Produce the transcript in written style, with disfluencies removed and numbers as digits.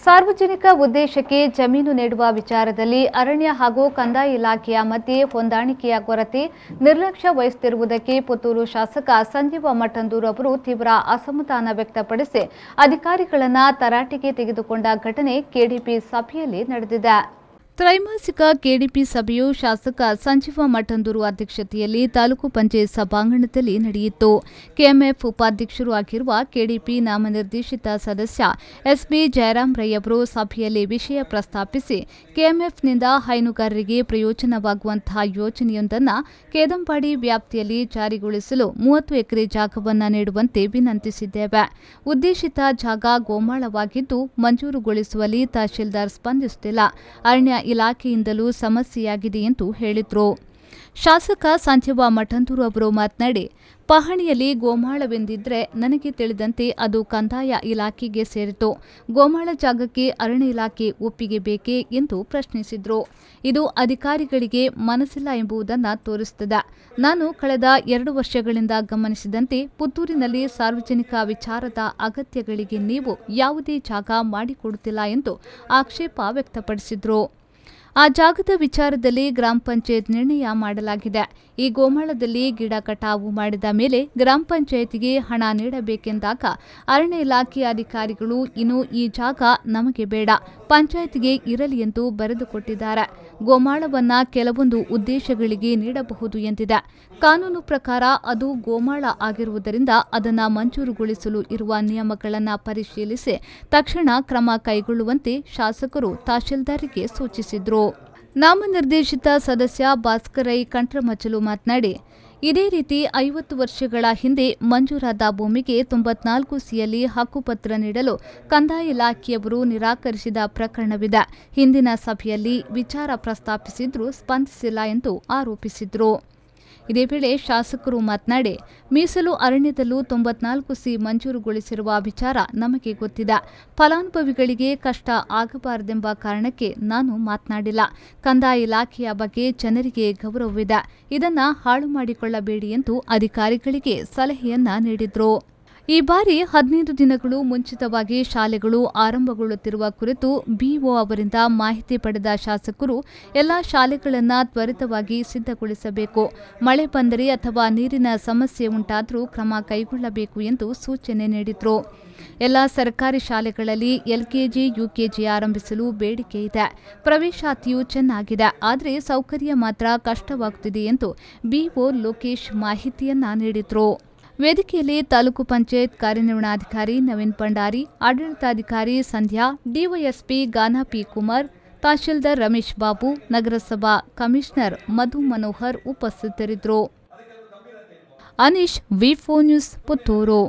ಸಾರ್ವಜನಿಕ ಉದ್ದೇಶಕ್ಕೆ ಜಮೀನು ನೀಡುವ ವಿಚಾರದಲ್ಲಿ ಅರಣ್ಯ ಹಾಗೂ ಕಂದಾಯ ಇಲಾಖೆಯ ಮಧ್ಯೆ ಹೊಂದಾಣಿಕೆಯ ಕೊರತೆ, ನಿರ್ಲಕ್ಷ್ಯ ವಹಿಸುತ್ತಿರುವುದಕ್ಕೆ ಪುತ್ತೂರು ಶಾಸಕ ಸಂಜೀವ ಮಠಂದೂರು ಅವರು ತೀವ್ರ ಅಸಮಾಧಾನ ವ್ಯಕ್ತಪಡಿಸಿ ಅಧಿಕಾರಿಗಳನ್ನು ತರಾಟೆಗೆ ತೆಗೆದುಕೊಂಡ ಘಟನೆ ಕೆಡಿಪಿ ಸಭೆಯಲ್ಲಿ ನಡೆದಿದೆ. ತ್ರೈಮಾಸಿಕ ಕೆಡಿಪಿ ಸಭೆಯು ಶಾಸಕ ಸಂಜೀವ ಮಠಂದೂರು ಅಧ್ಯಕ್ಷತೆಯಲ್ಲಿ ತಾಲೂಕು ಪಂಚಾಯತ್ ಸಭಾಂಗಣದಲ್ಲಿ ನಡೆಯಿತು. ಕೆಎಂಎಫ್ ಉಪಾಧ್ಯಕ್ಷರು ಆಗಿರುವ ಕೆಡಿಪಿ ನಾಮನಿರ್ದೇಶಿತ ಸದಸ್ಯ ಎಸ್ಬಿ ಜಯರಾಮ್ ರೈ ಅವರು ಸಭೆಯಲ್ಲಿ ವಿಷಯ ಪ್ರಸ್ತಾಪಿಸಿ ಕೆಎಂಎಫ್ನಿಂದ ಹೈನುಗಾರರಿಗೆ ಪ್ರಯೋಜನವಾಗುವಂತಹ ಯೋಜನೆಯೊಂದನ್ನು ಕೇದಂಪಾಡಿ ವ್ಯಾಪ್ತಿಯಲ್ಲಿ ಜಾರಿಗೊಳಿಸಲು 30 ಎಕರೆ ಜಾಗವನ್ನು ನೀಡುವಂತೆ ವಿನಂತಿಸಿದ್ದೇವೆ. ಉದ್ದೇಶಿತ ಜಾಗ ಗೋಮಾಳವಾಗಿದ್ದು ಮಂಜೂರುಗೊಳಿಸುವಲ್ಲಿ ತಹಶೀಲ್ದಾರ್ ಸ್ಪಂದಿಸುತ್ತಿಲ್ಲ. ಅರಣ್ಯ ಇಲಾಖೆಯಿಂದಲೂ ಸಮಸ್ಯೆಯಾಗಿದೆ ಎಂದು ಹೇಳಿದರು. ಶಾಸಕ ಸಂಜೀವ ಮಠಂದೂರು ಅವರು ಮಾತನಾಡಿ, ಪಹಣಿಯಲ್ಲಿ ಗೋಮಾಳವೆಂದಿದ್ರೆ ನನಗೆ ತಿಳಿದಂತೆ ಅದು ಕಂದಾಯ ಇಲಾಖೆಗೆ ಸೇರಿತು. ಗೋಮಾಳ ಜಾಗಕ್ಕೆ ಅರಣ್ಯ ಇಲಾಖೆ ಒಪ್ಪಿಗೆ ಬೇಕೇ ಎಂದು ಪ್ರಶ್ನಿಸಿದರು. ಇದು ಅಧಿಕಾರಿಗಳಿಗೆ ಮನಸ್ಸಿಲ್ಲ ಎಂಬುದನ್ನು ತೋರಿಸುತ್ತದೆ. ನಾನು ಕಳೆದ 2 ವರ್ಷಗಳಿಂದ ಗಮನಿಸಿದಂತೆ ಪುತ್ತೂರಿನಲ್ಲಿ ಸಾರ್ವಜನಿಕ ವಿಚಾರದ ಅಗತ್ಯಗಳಿಗೆ ನೀವು ಯಾವುದೇ ಜಾಗ ಮಾಡಿಕೊಡುತ್ತಿಲ್ಲ ಎಂದು ಆಕ್ಷೇಪ ವ್ಯಕ್ತಪಡಿಸಿದರು. ಆ ಜಾಗದ ವಿಚಾರದಲ್ಲಿ ಗ್ರಾಮ ಪಂಚಾಯತ್ ನಿರ್ಣಯ ಮಾಡಲಾಗಿದೆ. ಈ ಗೋಮಾಳದಲ್ಲಿ ಗಿಡ ಕಟಾವು ಮಾಡಿದ ಮೇಲೆ ಗ್ರಾಮ ಪಂಚಾಯತಿಗೆ ಹಣ ನೀಡಬೇಕೆಂದಾಗ ಅರಣ್ಯ ಇಲಾಖೆಯ ಅಧಿಕಾರಿಗಳು ಇನ್ನು ಈ ಜಾಗ ನಮಗೆ ಬೇಡ, ಪಂಚಾಯತ್ಗೆ ಇರಲಿ ಎಂದು ಬರೆದುಕೊಟ್ಟಿದ್ದಾರೆ. ಗೋಮಾಳವನ್ನ ಕೆಲವೊಂದು ಉದ್ದೇಶಗಳಿಗೆ ನೀಡಬಹುದು ಎಂದಿದೆ. ಕಾನೂನು ಪ್ರಕಾರ ಅದು ಗೋಮಾಳ ಆಗಿರುವುದರಿಂದ ಅದನ್ನು ಮಂಜೂರುಗೊಳಿಸಲು ಇರುವ ನಿಯಮಗಳನ್ನು ಪರಿಶೀಲಿಸಿ ತಕ್ಷಣ ಕ್ರಮ ಕೈಗೊಳ್ಳುವಂತೆ ಶಾಸಕರು ತಹಶೀಲ್ದಾರ್ಗೆ ಸೂಚಿಸಿದರು. ನಾಮನಿರ್ದೇಶಿತ ಸದಸ್ಯ ಭಾಸ್ಕರ್ ರೈ ಕಂಟ್ರಮಚ್ಚಲು ಮಾತನಾಡಿ, ಇದೇ ರೀತಿ 50 ವರ್ಷಗಳ ಹಿಂದೆ ಮಂಜೂರಾದ ಭೂಮಿಗೆ 94 ಸಿಯಲ್ಲಿ ಹಕ್ಕುಪತ್ರ ನೀಡಲು ಕಂದಾಯ ಇಲಾಖೆಯವರು ನಿರಾಕರಿಸಿದ ಪ್ರಕರಣವಿದೆ. ಹಿಂದಿನ ಸಭೆಯಲ್ಲಿ ವಿಚಾರ ಪ್ರಸ್ತಾಪಿಸಿದ್ರೂ ಸ್ಪಂದಿಸಿಲ್ಲ ಎಂದು ಆರೋಪಿಸಿದರು. ಇದೇ ವೇಳೆ ಶಾಸಕರು ಮಾತನಾಡಿ, ಮೀಸಲು ಅರಣ್ಯದಲ್ಲೂ 94 ಸಿ ಮಂಜೂರುಗೊಳಿಸಿರುವ ವಿಚಾರ ನಮಗೆ ಗೊತ್ತಿದೆ. ಫಲಾನುಭವಿಗಳಿಗೆ ಕಷ್ಟ ಆಗಬಾರದೆಂಬ ಕಾರಣಕ್ಕೆ ನಾನು ಮಾತನಾಡಿಲ್ಲ. ಕಂದಾಯ ಇಲಾಖೆಯ ಬಗ್ಗೆ ಜನರಿಗೆ ಗೌರವವಿದೆ. ಇದನ್ನು ಹಾಳು ಮಾಡಿಕೊಳ್ಳಬೇಡಿ ಎಂದು ಅಧಿಕಾರಿಗಳಿಗೆ ಸಲಹೆಯನ್ನ ನೀಡಿದರು. ಈ ಬಾರಿ 15 ದಿನಗಳು ಮುಂಚಿತವಾಗಿ ಶಾಲೆಗಳು ಆರಂಭಗೊಳ್ಳುತ್ತಿರುವ ಕುರಿತು ಬಿಒ ಅವರಿಂದ ಮಾಹಿತಿ ಪಡೆದ ಶಾಸಕರು ಎಲ್ಲ ಶಾಲೆಗಳನ್ನು ತ್ವರಿತವಾಗಿ ಸಿದ್ಧಗೊಳಿಸಬೇಕು. ಮಳೆ ಬಂದರೆ ಅಥವಾ ನೀರಿನ ಸಮಸ್ಯೆ ಉಂಟಾದರೂ ಕ್ರಮ ಕೈಗೊಳ್ಳಬೇಕು ಎಂದು ಸೂಚನೆ ನೀಡಿದರು. ಎಲ್ಲ ಸರ್ಕಾರಿ ಶಾಲೆಗಳಲ್ಲಿ ಎಲ್ಕೆಜಿ, ಯುಕೆಜಿ ಆರಂಭಿಸಲು ಬೇಡಿಕೆ ಇದೆ. ಪ್ರವೇಶಾತಿಯು ಚೆನ್ನಾಗಿದೆ, ಆದರೆ ಸೌಕರ್ಯ ಮಾತ್ರ ಕಷ್ಟವಾಗುತ್ತಿದೆ ಎಂದು ಬಿಒ ಲೋಕೇಶ್ ಮಾಹಿತಿಯನ್ನ ನೀಡಿದರು. ವೇದಿಕೆಯಲ್ಲಿ ತಾಲೂಕು ಪಂಚಾಯತ್ ಕಾರ್ಯನಿರ್ವಹಣಾಧಿಕಾರಿ ನವೀನ್ ಭಂಡಾರಿ, ಆಡಳಿತಾಧಿಕಾರಿ ಸಂಧ್ಯಾ, ಡಿವೈಎಸ್ಪಿ ಗಾನಾ ಪಿ ಕುಮಾರ್, ತಹಶೀಲ್ದಾರ್ ರಮೇಶ್ ಬಾಬು, ನಗರಸಭಾ ಕಮಿಷನರ್ ಮಧು ಮನೋಹರ್ ಉಪಸ್ಥಿತರಿದ್ದರು. ಅನೀಶ್, ವಿ4 ನ್ಯೂಸ್, ಪುತ್ತೂರು.